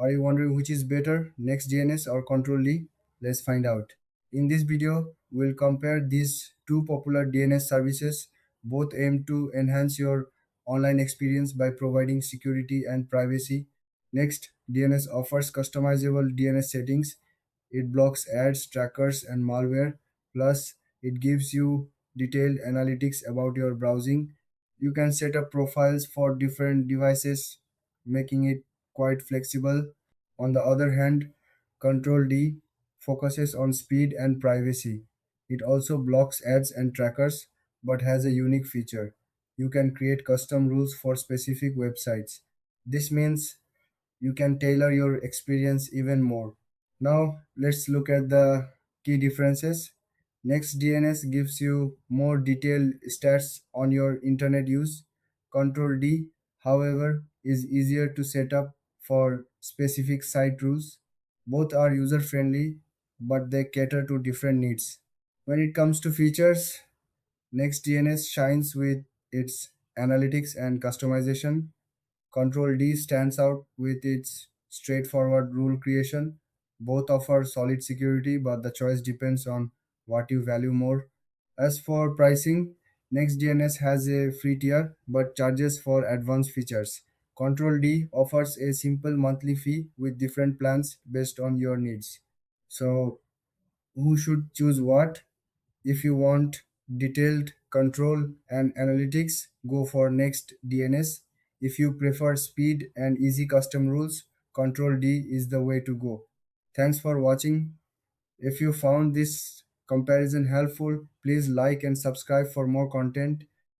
Are you wondering which is better, NextDNS or ControlD? Let's find out. In this video, we'll compare these two popular DNS services. Both aim to enhance your online experience by providing security and privacy. NextDNS offers customizable DNS settings. It blocks ads, trackers, and malware. Plus, it gives you detailed analytics about your browsing. You can set up profiles for different devices, making it quite flexible. On the other hand, Control D focuses on speed and privacy. It also blocks ads and trackers but has a unique feature. You can create custom rules for specific websites. This means you can tailor your experience even more. Now, let's look at the key differences. NextDNS gives you more detailed stats on your internet use. Control D, however, is easier to set up for specific site rules. Both are user friendly, but they cater to different needs. When it comes to features, NextDNS shines with its analytics and customization. Control D stands out with its straightforward rule creation. Both offer solid security, but the choice depends on what you value more. As for pricing, NextDNS has a free tier but charges for advanced features. Control D offers a simple monthly fee with different plans based on your needs. So, who should choose what? If you want detailed control and analytics, go for Next DNS. If you prefer speed and easy custom rules, Control D is the way to go. Thanks for watching. If you found this comparison helpful, please like and subscribe for more content.